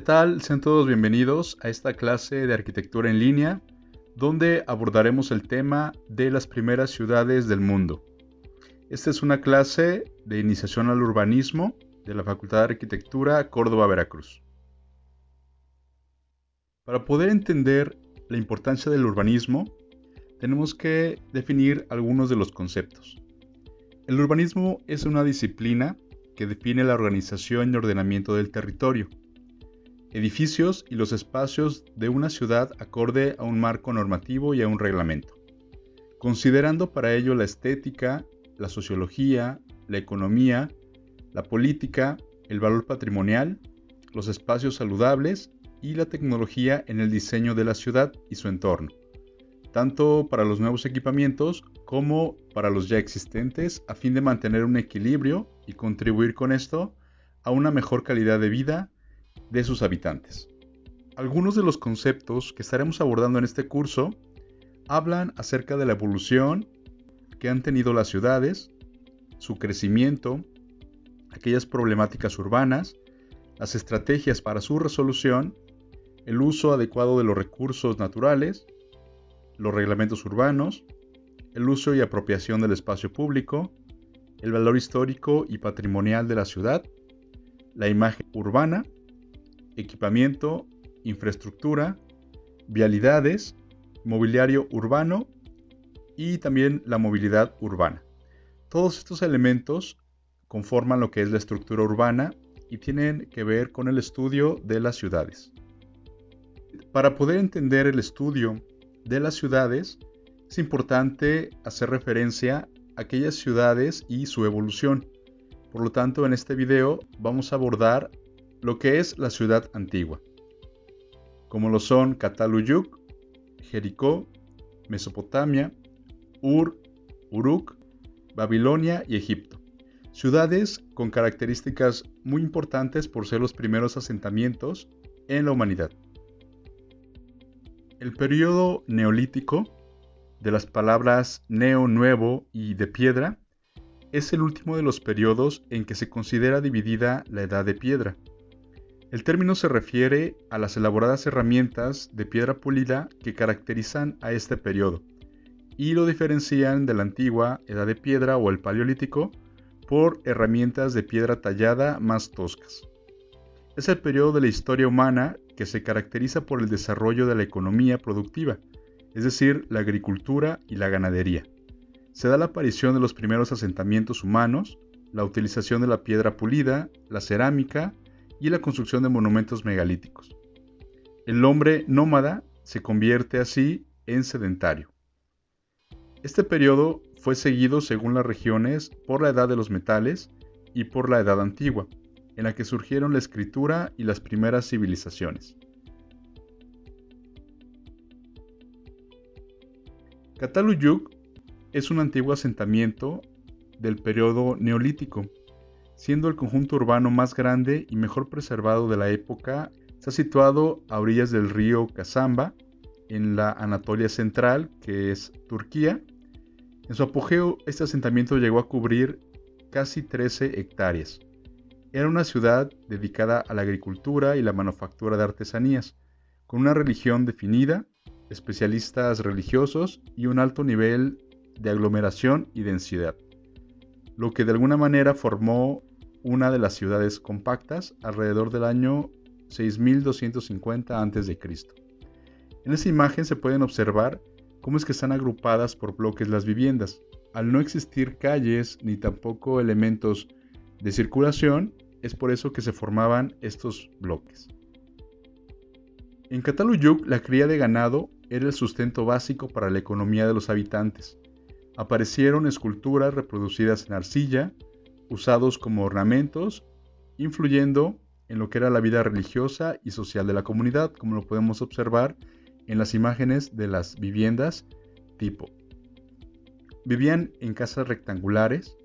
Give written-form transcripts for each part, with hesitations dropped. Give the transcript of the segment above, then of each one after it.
tal? Sean todos bienvenidos a esta clase de arquitectura en línea, donde abordaremos el tema de las primeras ciudades del mundo. Esta es una clase de iniciación al urbanismo de la Facultad de Arquitectura Córdoba, Veracruz. Para poder entender la importancia del urbanismo, tenemos que definir algunos de los conceptos. El urbanismo es una disciplina que define la organización y ordenamiento del territorio, edificios y los espacios de una ciudad acorde a un marco normativo y a un reglamento, considerando para ello la estética, la sociología, la economía, la política, el valor patrimonial, los espacios saludables y la tecnología en el diseño de la ciudad y su entorno, tanto para los nuevos equipamientos como para los ya existentes, a fin de mantener un equilibrio y contribuir con esto a una mejor calidad de vida de sus habitantes. Algunos de los conceptos que estaremos abordando en este curso hablan acerca de la evolución que han tenido las ciudades, su crecimiento, aquellas problemáticas urbanas, las estrategias para su resolución, el uso adecuado de los recursos naturales, los reglamentos urbanos, el uso y apropiación del espacio público, el valor histórico y patrimonial de la ciudad, la imagen urbana, equipamiento, infraestructura, vialidades, mobiliario urbano y también la movilidad urbana. Todos estos elementos conforman lo que es la estructura urbana y tienen que ver con el estudio de las ciudades. Para poder entender el estudio de las ciudades, es importante hacer referencia a aquellas ciudades y su evolución. Por lo tanto, en este video vamos a abordar lo que es la ciudad antigua, como lo son Cataluyuk, Jericó, Mesopotamia, Ur, Uruk, Babilonia y Egipto. Ciudades con características muy importantes por ser los primeros asentamientos en la humanidad. El periodo neolítico, de las palabras neo, nuevo y de piedra, es el último de los periodos en que se considera dividida la edad de piedra. El término se refiere a las elaboradas herramientas de piedra pulida que caracterizan a este periodo y lo diferencian de la antigua edad de piedra o el paleolítico por herramientas de piedra tallada más toscas. Es el periodo de la historia humana que se caracteriza por el desarrollo de la economía productiva, es decir, la agricultura y la ganadería. Se da la aparición de los primeros asentamientos humanos, la utilización de la piedra pulida, la cerámica y la construcción de monumentos megalíticos. El hombre nómada se convierte así en sedentario. Este periodo fue seguido según las regiones por la edad de los metales y por la edad antigua, en la que surgieron la escritura y las primeras civilizaciones. Cataluyuk es un antiguo asentamiento del periodo neolítico, siendo el conjunto urbano más grande y mejor preservado de la época. Está situado a orillas del río Kazamba, en la Anatolia Central, que es Turquía. En su apogeo, este asentamiento llegó a cubrir casi 13 hectáreas. Era una ciudad dedicada a la agricultura y la manufactura de artesanías, con una religión definida, especialistas religiosos y un alto nivel de aglomeración y densidad, lo que de alguna manera formó una de las ciudades compactas alrededor del año 6250 a.C. En esa imagen se pueden observar cómo es que están agrupadas por bloques las viviendas. Al no existir calles ni tampoco elementos de circulación, es por eso que se formaban estos bloques. En Cataluyuk, la cría de ganado era el sustento básico para la economía de los habitantes. Aparecieron esculturas reproducidas en arcilla, usados como ornamentos, influyendo en lo que era la vida religiosa y social de la comunidad, como lo podemos observar en las imágenes de las viviendas tipo. Vivían en casas rectangulares,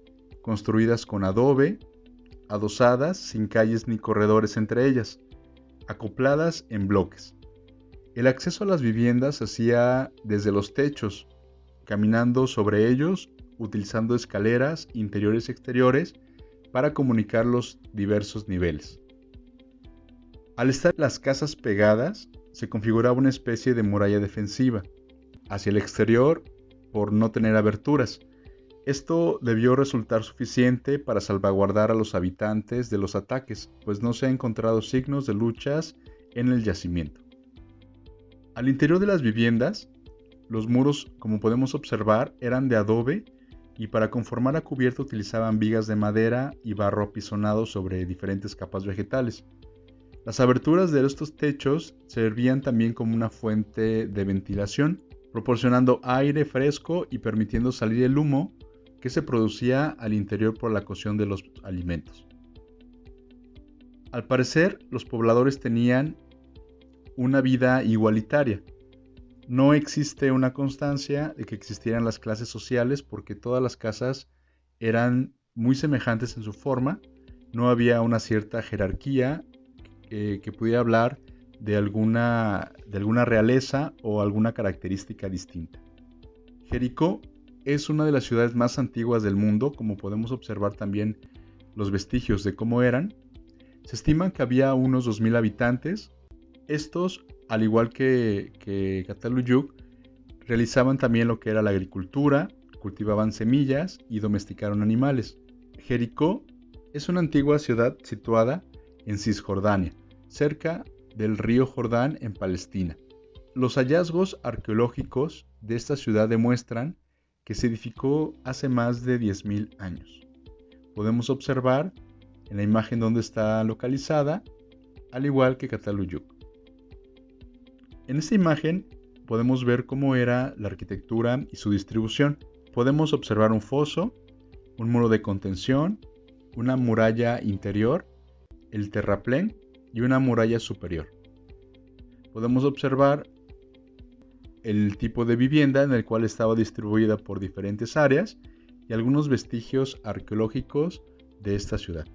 construidas con adobe, adosadas, sin calles ni corredores entre ellas, acopladas en bloques. El acceso a las viviendas se hacía desde los techos, caminando sobre ellos, utilizando escaleras interiores y exteriores para comunicar los diversos niveles. Al estar las casas pegadas, se configuraba una especie de muralla defensiva hacia el exterior por no tener aberturas. Esto debió resultar suficiente para salvaguardar a los habitantes de los ataques, pues no se han encontrado signos de luchas en el yacimiento. Al interior de las viviendas, los muros, como podemos observar, eran de adobe y para conformar la cubierta utilizaban vigas de madera y barro apisonado sobre diferentes capas vegetales. Las aberturas de estos techos servían también como una fuente de ventilación, proporcionando aire fresco y permitiendo salir el humo que se producía al interior por la cocción de los alimentos. Al parecer, los pobladores tenían una vida igualitaria. No existe una constancia de que existieran las clases sociales porque todas las casas eran muy semejantes en su forma. No había una cierta jerarquía que pudiera hablar de alguna realeza o alguna característica distinta. Jericó es una de las ciudades más antiguas del mundo, como podemos observar también los vestigios de cómo eran. Se estima que había unos 2000 habitantes. Estos, al igual que Cataluyuk, realizaban también lo que era la agricultura, cultivaban semillas y domesticaron animales. Jericó es una antigua ciudad situada en Cisjordania, cerca del río Jordán en Palestina. Los hallazgos arqueológicos de esta ciudad demuestran que se edificó hace más de 10.000 años. Podemos observar en la imagen donde está localizada, al igual que Cataluyuk. En esta imagen podemos ver cómo era la arquitectura y su distribución. Podemos observar un foso, un muro de contención, una muralla interior, el terraplén y una muralla superior. Podemos observar el tipo de vivienda en el cual estaba distribuida por diferentes áreas y algunos vestigios arqueológicos de esta ciudad.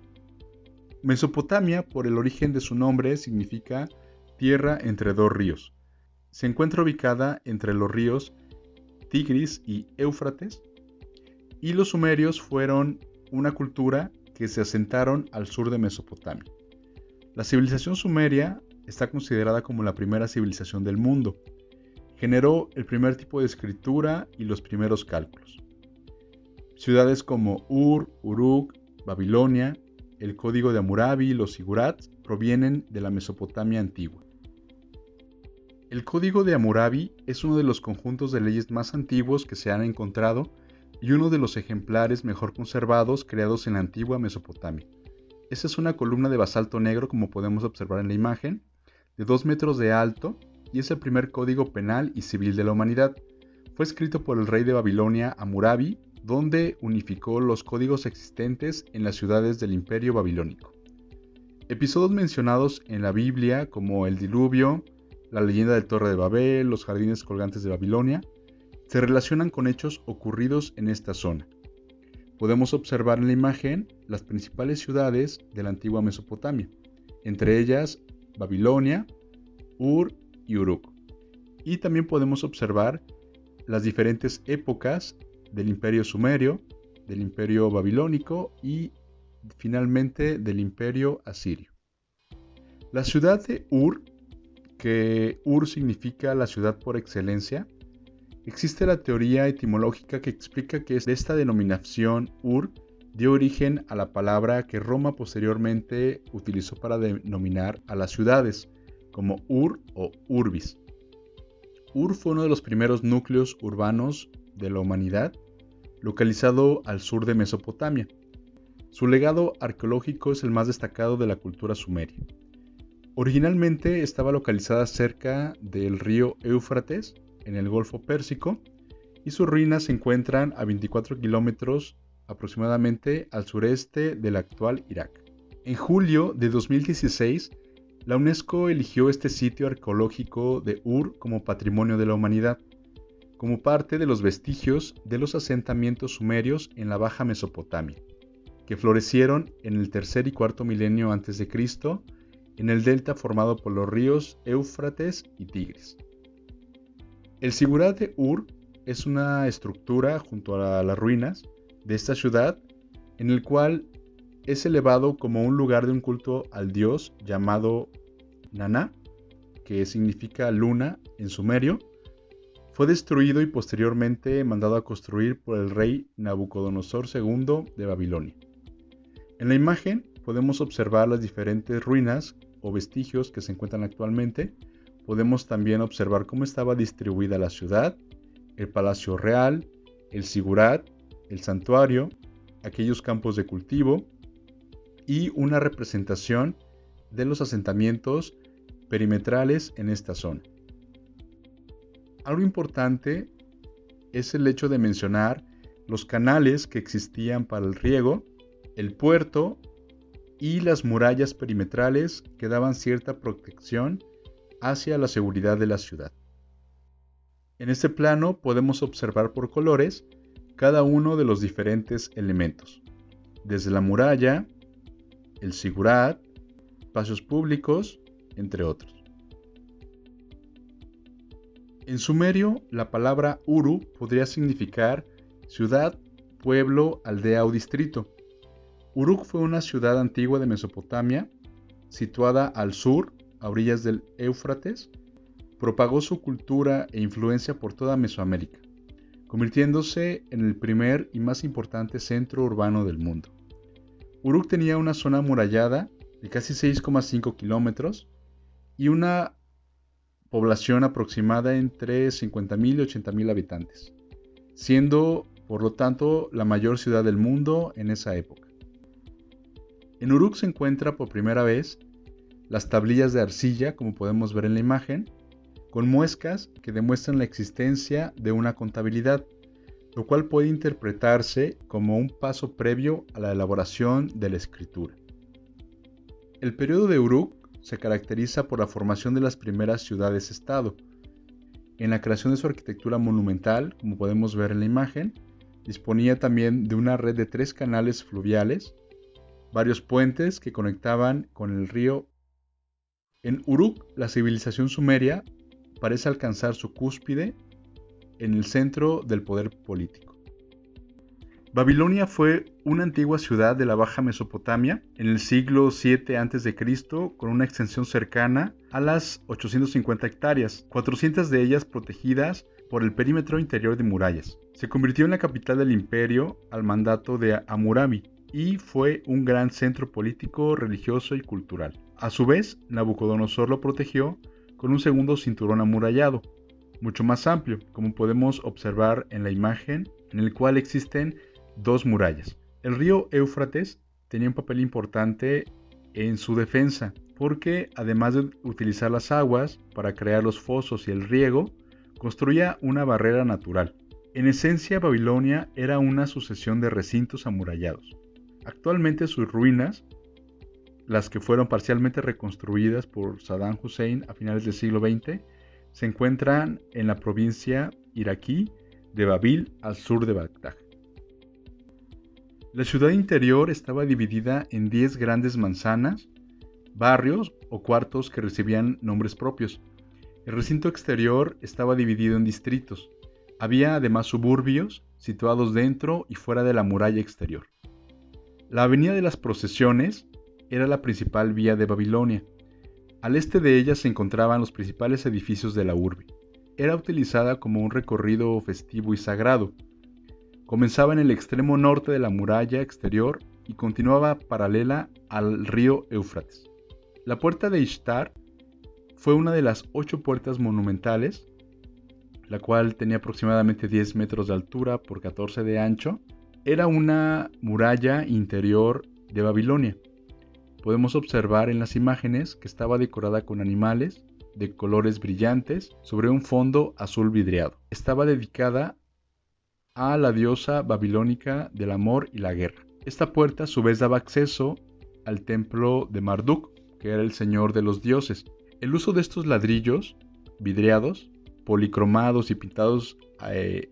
Mesopotamia, por el origen de su nombre, significa tierra entre dos ríos. Se encuentra ubicada entre los ríos Tigris y Éufrates, y los sumerios fueron una cultura que se asentaron al sur de Mesopotamia. La civilización sumeria está considerada como la primera civilización del mundo. Generó el primer tipo de escritura y los primeros cálculos. Ciudades como Ur, Uruk, Babilonia, el código de Hammurabi y los sigurats provienen de la Mesopotamia antigua. El código de Hammurabi es uno de los conjuntos de leyes más antiguos que se han encontrado y uno de los ejemplares mejor conservados creados en la antigua Mesopotamia. Esta es una columna de basalto negro, como podemos observar en la imagen, de 2 metros de alto y es el primer código penal y civil de la humanidad. Fue escrito por el rey de Babilonia, Hammurabi, donde unificó los códigos existentes en las ciudades del Imperio Babilónico. Episodios mencionados en la Biblia como el diluvio, la leyenda del Torre de Babel, los jardines colgantes de Babilonia, se relacionan con hechos ocurridos en esta zona. Podemos observar en la imagen las principales ciudades de la antigua Mesopotamia, entre ellas Babilonia, Ur y Uruk. Y también podemos observar las diferentes épocas del Imperio Sumerio, del Imperio Babilónico y finalmente del Imperio Asirio. La ciudad de Ur, que Ur significa la ciudad por excelencia, existe la teoría etimológica que explica que esta denominación Ur dio origen a la palabra que Roma posteriormente utilizó para denominar a las ciudades, como Ur o Urbis. Ur fue uno de los primeros núcleos urbanos de la humanidad, localizado al sur de Mesopotamia. Su legado arqueológico es el más destacado de la cultura sumeria. Originalmente estaba localizada cerca del río Éufrates, en el Golfo Pérsico, y sus ruinas se encuentran a 24 kilómetros aproximadamente al sureste del actual Irak. En julio de 2016, la UNESCO eligió este sitio arqueológico de Ur como Patrimonio de la Humanidad, como parte de los vestigios de los asentamientos sumerios en la Baja Mesopotamia, que florecieron en el tercer y cuarto milenio a.C., en el delta formado por los ríos Éufrates y Tigris. El Sigurat de Ur es una estructura junto a las ruinas de esta ciudad, en el cual es elevado como un lugar de un culto al dios llamado Naná, que significa luna en sumerio, fue destruido y posteriormente mandado a construir por el rey Nabucodonosor II de Babilonia. En la imagen podemos observar las diferentes ruinas o vestigios que se encuentran actualmente. Podemos también observar cómo estaba distribuida la ciudad, el palacio real, el sigurat, el santuario, aquellos campos de cultivo y una representación de los asentamientos perimetrales en esta zona. Algo importante es el hecho de mencionar los canales que existían para el riego, el puerto y las murallas perimetrales que daban cierta protección hacia la seguridad de la ciudad. En este plano podemos observar por colores cada uno de los diferentes elementos, desde la muralla, el sigurat, espacios públicos, entre otros. En sumerio, la palabra Uru podría significar ciudad, pueblo, aldea o distrito. Uruk fue una ciudad antigua de Mesopotamia, situada al sur, a orillas del Éufrates. Propagó su cultura e influencia por toda Mesoamérica, convirtiéndose en el primer y más importante centro urbano del mundo. Uruk tenía una zona amurallada de casi 6,5 kilómetros y una población aproximada entre 50.000 y 80.000 habitantes, siendo, por lo tanto, la mayor ciudad del mundo en esa época. En Uruk se encuentra por primera vez las tablillas de arcilla, como podemos ver en la imagen, con muescas que demuestran la existencia de una contabilidad, lo cual puede interpretarse como un paso previo a la elaboración de la escritura. El periodo de Uruk se caracteriza por la formación de las primeras ciudades-estado. En la creación de su arquitectura monumental, como podemos ver en la imagen, disponía también de una red de 3 canales fluviales, varios puentes que conectaban con el río. En Uruk, la civilización sumeria parece alcanzar su cúspide en el centro del poder político. Babilonia fue una antigua ciudad de la Baja Mesopotamia en el siglo VII a.C. con una extensión cercana a las 850 hectáreas, 400 de ellas protegidas por el perímetro interior de murallas. Se convirtió en la capital del imperio al mandato de Hammurabi y fue un gran centro político, religioso y cultural. A su vez, Nabucodonosor lo protegió con un segundo cinturón amurallado, mucho más amplio, como podemos observar en la imagen, en el cual existen 2 murallas. El río Éufrates tenía un papel importante en su defensa, porque además de utilizar las aguas para crear los fosos y el riego, construía una barrera natural. En esencia, Babilonia era una sucesión de recintos amurallados. Actualmente sus ruinas, las que fueron parcialmente reconstruidas por Saddam Hussein a finales del siglo XX, se encuentran en la provincia iraquí de Babil, al sur de Bagdad. La ciudad interior estaba dividida en 10 grandes manzanas, barrios o cuartos que recibían nombres propios. El recinto exterior estaba dividido en distritos. Había además suburbios situados dentro y fuera de la muralla exterior. La Avenida de las Procesiones era la principal vía de Babilonia. Al este de ella se encontraban los principales edificios de la urbe. Era utilizada como un recorrido festivo y sagrado. Comenzaba en el extremo norte de la muralla exterior y continuaba paralela al río Éufrates. La puerta de Ishtar fue una de las 8 puertas monumentales, la cual tenía aproximadamente 10 metros de altura por 14 de ancho. Era una muralla interior de Babilonia. Podemos observar en las imágenes que estaba decorada con animales de colores brillantes sobre un fondo azul vidriado. Estaba dedicada a la diosa babilónica del amor y la guerra. Esta puerta a su vez daba acceso al templo de Marduk, que era el señor de los dioses. El uso de estos ladrillos vidriados, policromados y pintados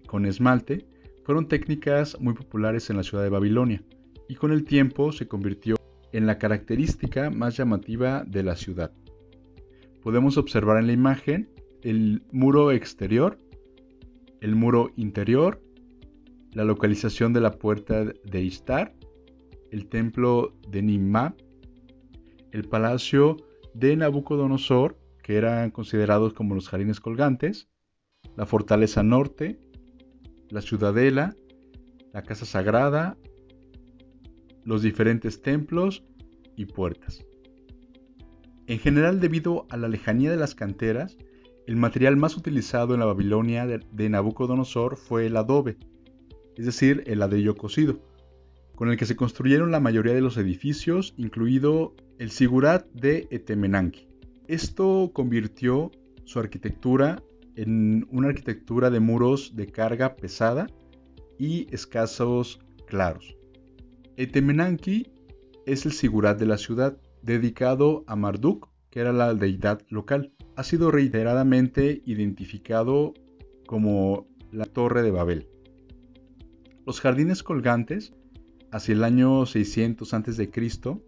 con esmalte fueron técnicas muy populares en la ciudad de Babilonia y con el tiempo se convirtió en la característica más llamativa de la ciudad. Podemos observar en la imagen el muro exterior, el muro interior, la localización de la puerta de Ishtar, el templo de Nimrod, el palacio de Nabucodonosor, que eran considerados como los jardines colgantes, la fortaleza norte, la ciudadela, la casa sagrada, los diferentes templos y puertas. En general, debido a la lejanía de las canteras, el material más utilizado en la Babilonia de Nabucodonosor fue el adobe, es decir, el ladrillo cocido, con el que se construyeron la mayoría de los edificios, incluido el Sigurat de Etemenanki. Esto convirtió su arquitectura en una arquitectura de muros de carga pesada y escasos claros. Etemenanki es el Sigurat de la ciudad, dedicado a Marduk, que era la deidad local. Ha sido reiteradamente identificado como la Torre de Babel. Los jardines colgantes, hacia el año 600 a.C.,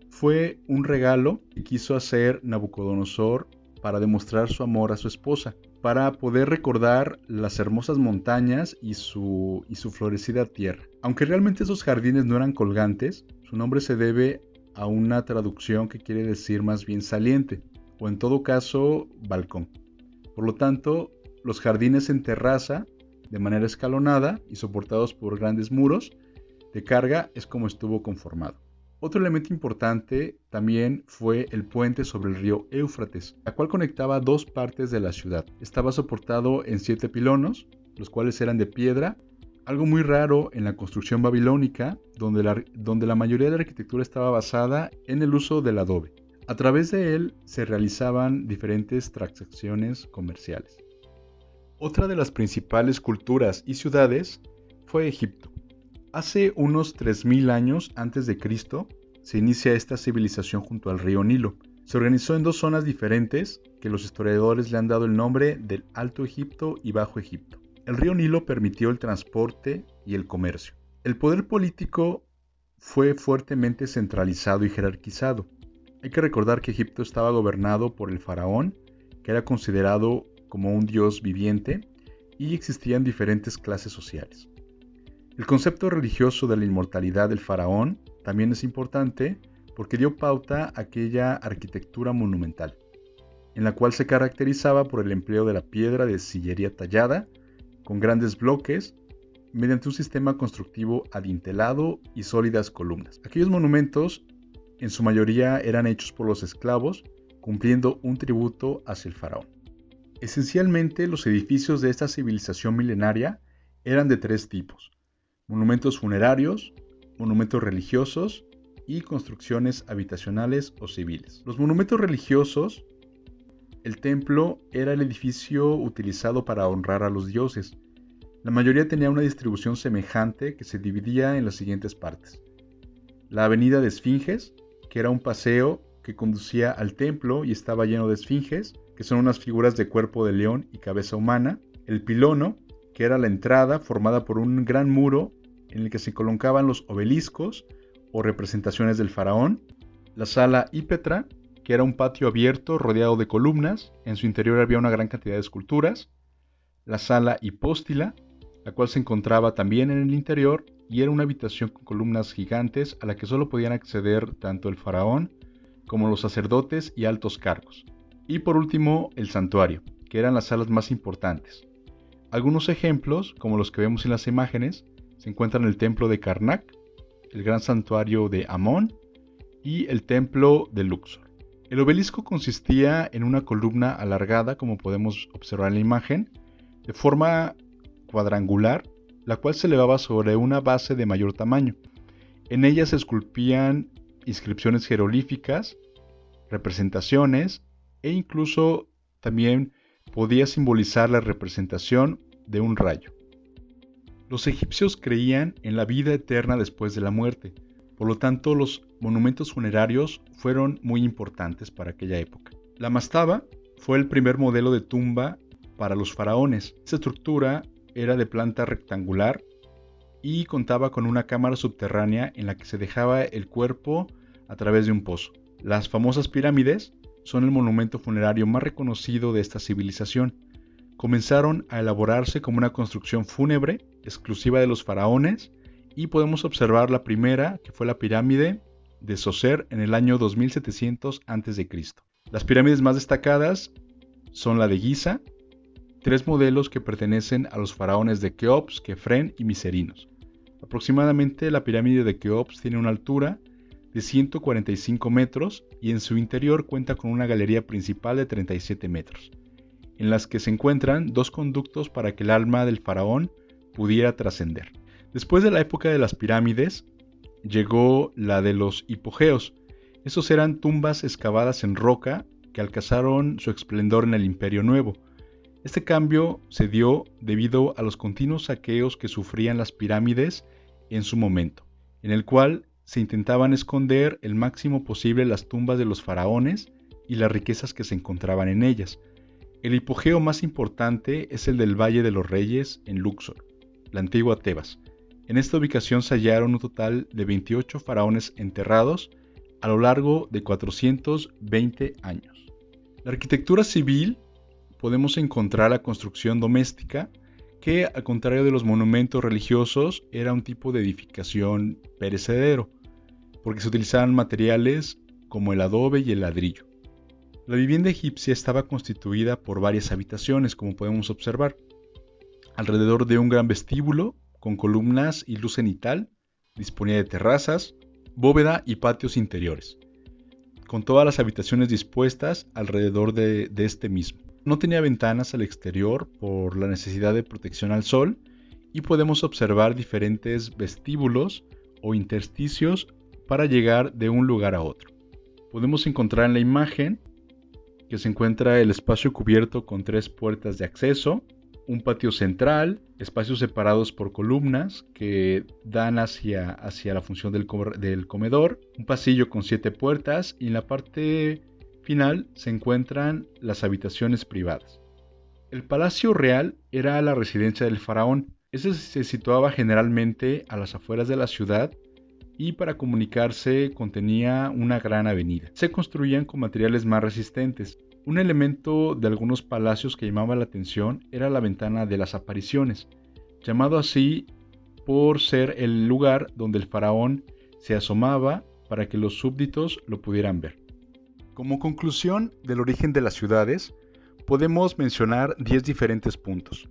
fue un regalo que quiso hacer Nabucodonosor para demostrar su amor a su esposa, para poder recordar las hermosas montañas y su florecida tierra. Aunque realmente esos jardines no eran colgantes, su nombre se debe a una traducción que quiere decir más bien saliente, o en todo caso, balcón. Por lo tanto, los jardines en terraza, de manera escalonada y soportados por grandes muros de carga, es como estuvo conformado. Otro elemento importante también fue el puente sobre el río Éufrates, la cual conectaba dos partes de la ciudad. Estaba soportado en 7 pilonos, los cuales eran de piedra, algo muy raro en la construcción babilónica, donde la mayoría de la arquitectura estaba basada en el uso del adobe. A través de él se realizaban diferentes transacciones comerciales. Otra de las principales culturas y ciudades fue Egipto. Hace unos 3000 años antes de Cristo se inicia esta civilización junto al río Nilo. Se organizó en 2 zonas diferentes que los historiadores le han dado el nombre del Alto Egipto y Bajo Egipto. El río Nilo permitió el transporte y el comercio. El poder político fue fuertemente centralizado y jerarquizado. Hay que recordar que Egipto estaba gobernado por el faraón, que era considerado como un dios viviente, y existían diferentes clases sociales. El concepto religioso de la inmortalidad del faraón también es importante porque dio pauta a aquella arquitectura monumental, en la cual se caracterizaba por el empleo de la piedra de sillería tallada, con grandes bloques, mediante un sistema constructivo adintelado y sólidas columnas. Aquellos monumentos, en su mayoría, eran hechos por los esclavos, cumpliendo un tributo hacia el faraón. Esencialmente, los edificios de esta civilización milenaria eran de 3 tipos: monumentos funerarios, monumentos religiosos y construcciones habitacionales o civiles. Los monumentos religiosos, el templo era el edificio utilizado para honrar a los dioses. La mayoría tenía una distribución semejante que se dividía en las siguientes partes: la avenida de Esfinges, que era un paseo que conducía al templo y estaba lleno de esfinges, que son unas figuras de cuerpo de león y cabeza humana; el pilono, que era la entrada formada por un gran muro en el que se colocaban los obeliscos o representaciones del faraón; la sala Hípetra, que era un patio abierto rodeado de columnas, en su interior había una gran cantidad de esculturas; la sala Hipóstila, la cual se encontraba también en el interior y era una habitación con columnas gigantes a la que solo podían acceder tanto el faraón como los sacerdotes y altos cargos; y por último el santuario, que eran las salas más importantes. Algunos ejemplos, como los que vemos en las imágenes, se encuentran el templo de Karnak, el gran santuario de Amón y el templo de Luxor. El obelisco consistía en una columna alargada, como podemos observar en la imagen, de forma cuadrangular, la cual se elevaba sobre una base de mayor tamaño. En ella se esculpían inscripciones jeroglíficas, representaciones e incluso también podía simbolizar la representación de un rayo. Los egipcios creían en la vida eterna después de la muerte, por lo tanto los monumentos funerarios fueron muy importantes para aquella época. La mastaba fue el primer modelo de tumba para los faraones. Esta estructura era de planta rectangular y contaba con una cámara subterránea en la que se dejaba el cuerpo a través de un pozo. Las famosas pirámides son el monumento funerario más reconocido de esta civilización. Comenzaron a elaborarse como una construcción fúnebre exclusiva de los faraones y podemos observar la primera, que fue la pirámide de Zoser en el año 2700 a.C. Las pirámides más destacadas son la de Giza, 3 modelos que pertenecen a los faraones de Keops, Kefren y Miserinos. Aproximadamente la pirámide de Keops tiene una altura de 145 metros y en su interior cuenta con una galería principal de 37 metros, en las que se encuentran 2 conductos para que el alma del faraón pudiera trascender. Después de la época de las pirámides, llegó la de los hipogeos. Esos eran tumbas excavadas en roca que alcanzaron su esplendor en el Imperio Nuevo. Este cambio se dio debido a los continuos saqueos que sufrían las pirámides en su momento, en el cual se intentaban esconder el máximo posible las tumbas de los faraones y las riquezas que se encontraban en ellas. El hipogeo más importante es el del Valle de los Reyes en Luxor, la antigua Tebas. En esta ubicación se hallaron un total de 28 faraones enterrados a lo largo de 420 años. La arquitectura civil podemos encontrar la construcción doméstica, que al contrario de los monumentos religiosos era un tipo de edificación perecedero, porque se utilizaban materiales como el adobe y el ladrillo. La vivienda egipcia estaba constituida por varias habitaciones, como podemos observar, alrededor de un gran vestíbulo con columnas y luz cenital, disponía de terrazas, bóveda y patios interiores, con todas las habitaciones dispuestas alrededor de este mismo. No tenía ventanas al exterior por la necesidad de protección al sol y podemos observar diferentes vestíbulos o intersticios para llegar de un lugar a otro. Podemos encontrar en la imagen que se encuentra el espacio cubierto con 3 puertas de acceso, un patio central, espacios separados por columnas que dan hacia la función del comedor, un pasillo con 7 puertas y en la parte final se encuentran las habitaciones privadas. El palacio real era la residencia del faraón. Este se situaba generalmente a las afueras de la ciudad y para comunicarse contenía una gran avenida. Se construían con materiales más resistentes. Un elemento de algunos palacios que llamaba la atención era la ventana de las apariciones, llamado así por ser el lugar donde el faraón se asomaba para que los súbditos lo pudieran ver. Como conclusión del origen de las ciudades, podemos mencionar 10 diferentes puntos.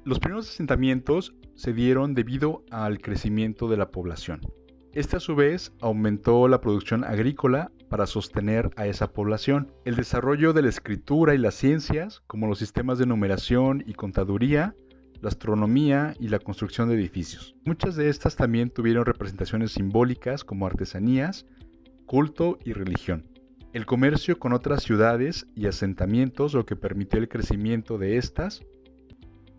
Los primeros asentamientos se dieron debido al crecimiento de la población. Este a su vez aumentó la producción agrícola para sostener a esa población. El desarrollo de la escritura y las ciencias, como los sistemas de numeración y contaduría, la astronomía y la construcción de edificios. Muchas de estas también tuvieron representaciones simbólicas como artesanías, culto y religión. El comercio con otras ciudades y asentamientos, lo que permitió el crecimiento de estas.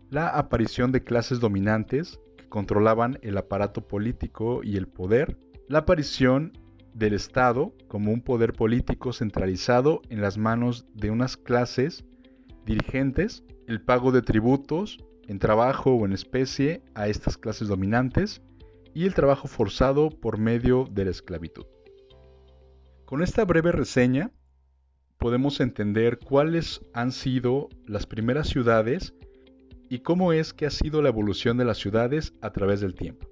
La aparición de clases dominantes que controlaban el aparato político y el poder. La aparición del Estado como un poder político centralizado en las manos de unas clases dirigentes. El pago de tributos en trabajo o en especie a estas clases dominantes. Y el trabajo forzado por medio de la esclavitud. Con esta breve reseña podemos entender cuáles han sido las primeras ciudades y cómo es que ha sido la evolución de las ciudades a través del tiempo.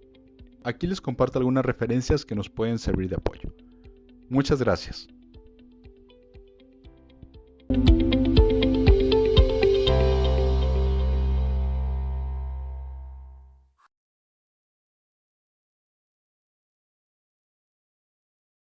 Aquí les comparto algunas referencias que nos pueden servir de apoyo. Muchas gracias.